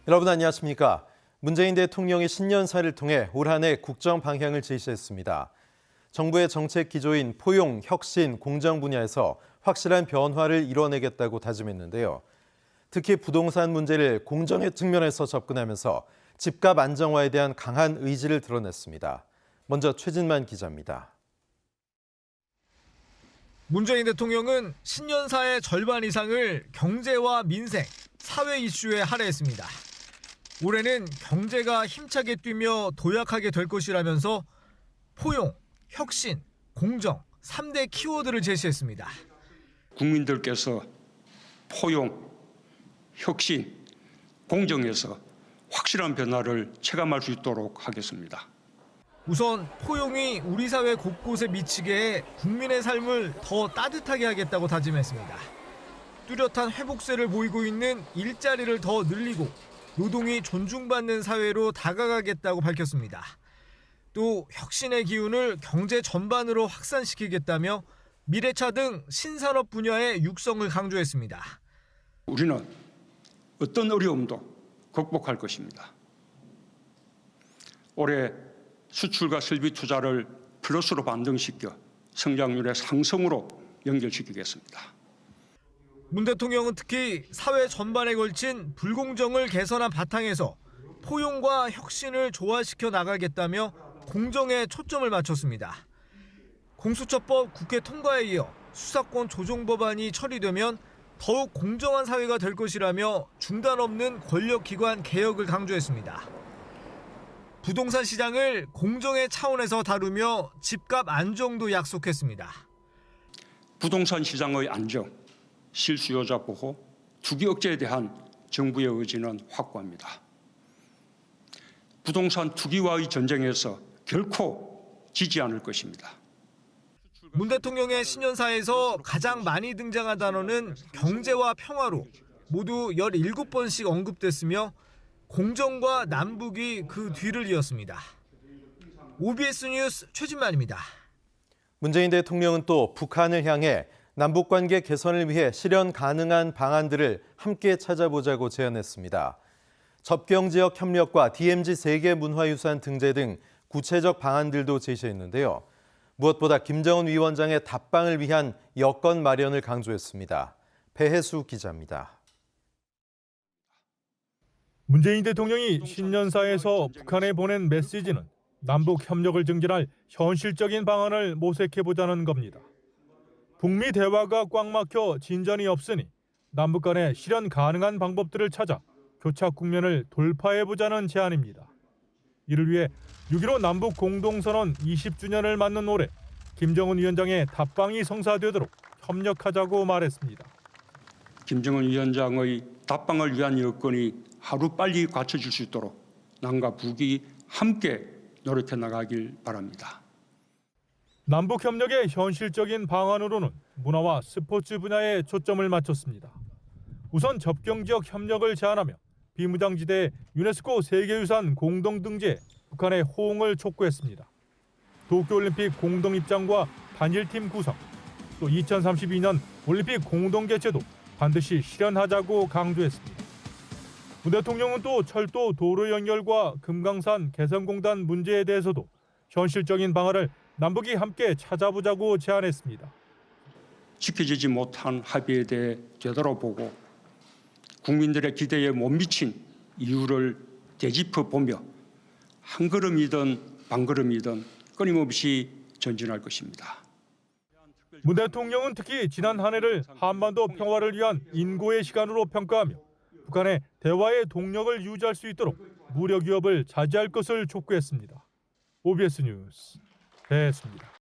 여러분 안녕하십니까? 문재인 대통령이 신년사를 통해 올 한 해 국정 방향을 제시했습니다. 정부의 정책 기조인 포용, 혁신, 공정 분야에서 확실한 변화를 이뤄내겠다고 다짐했는데요. 특히 부동산 문제를 공정의 측면에서 접근하면서 집값 안정화에 대한 강한 의지를 드러냈습니다. 먼저 최진만 기자입니다. 문재인 대통령은 신년사의 절반 이상을 경제와 민생, 사회 이슈에 할애했습니다. 올해는 경제가 힘차게 뛰며 도약하게 될 것이라면서 포용, 혁신, 공정 3대 키워드를 제시했습니다. 국민들께서 포용, 혁신, 공정에서 확실한 변화를 체감할 수 있도록 하겠습니다. 우선 포용이 우리 사회 곳곳에 미치게 해 국민의 삶을 더 따뜻하게 하겠다고 다짐했습니다. 뚜렷한 회복세를 보이고 있는 일자리를 더 늘리고 노동이 존중받는 사회로 다가가겠다고 밝혔습니다. 또 혁신의 기운을 경제 전반으로 확산시키겠다며 미래차 등 신산업 분야의 육성을 강조했습니다. 우리는 어떤 어려움도 극복할 것입니다. 올해 수출과 설비 투자를 플러스로 반등시켜 성장률의 상승으로 연결시키겠습니다. 문 대통령은 특히 사회 전반에 걸친 불공정을 개선한 바탕에서 포용과 혁신을 조화시켜 나가겠다며 공정에 초점을 맞췄습니다. 공수처법 국회 통과에 이어 수사권 조정 법안이 처리되면 더욱 공정한 사회가 될 것이라며 중단 없는 권력기관 개혁을 강조했습니다. 부동산 시장을 공정의 차원에서 다루며 집값 안정도 약속했습니다. 부동산 시장의 안정, 실수요자 보호, 투기 억제에 대한 정부의 의지는 확고합니다. 부동산 투기와의 전쟁에서 결코 지지 않을 것입니다. 문 대통령의 신년사에서 가장 많이 등장한 단어는 경제와 평화로 모두 17번씩 언급됐으며 공정과 남북이 그 뒤를 이었습니다. OBS 뉴스 최진만입니다. 문재인 대통령은 또 북한을 향해 남북관계 개선을 위해 실현 가능한 방안들을 함께 찾아보자고 제안했습니다. 접경지역 협력과 DMZ 세계문화유산 등재 등 구체적 방안들도 제시했는데요. 무엇보다 김정은 위원장의 답방을 위한 여건 마련을 강조했습니다. 배혜수 기자입니다. 문재인 대통령이 신년사에서 북한에 보낸 메시지는 남북 협력을 증진할 현실적인 방안을 모색해보자는 겁니다. 북미 대화가 꽉 막혀 진전이 없으니 남북 간에 실현 가능한 방법들을 찾아 교착 국면을 돌파해보자는 제안입니다. 이를 위해 6.15 남북 공동선언 20주년을 맞는 올해 김정은 위원장의 답방이 성사되도록 협력하자고 말했습니다. 김정은 위원장의 답방을 위한 여건이 하루빨리 갖춰질 수 있도록 남과 북이 함께 노력해 나가길 바랍니다. 남북 협력의 현실적인 방안으로는 문화와 스포츠 분야에 초점을 맞췄습니다. 우선 접경지역 협력을 제안하며 비무장지대 유네스코 세계유산 공동등재에 북한의 호응을 촉구했습니다. 도쿄올림픽 공동입장과 단일팀 구성, 또 2032년 올림픽 공동개최도 반드시 실현하자고 강조했습니다. 문 대통령은 또 철도 도로 연결과 금강산 개성공단 문제에 대해서도 현실적인 방안을 남북이 함께 찾아보자고 제안했습니다. 지켜지지 못한 합의에 대해 되돌아보고 국민들의 기대에 못 미친 이유를 되짚어보며 한 걸음이든 반걸음이든 끊임없이 전진할 것입니다. 문 대통령은 특히 지난 한 해를 한반도 평화를 위한 인고의 시간으로 평가하며 북한의 대화의 동력을 유지할 수 있도록 무력 위협을 자제할 것을 촉구했습니다. OBS 뉴스 배혜수입니다.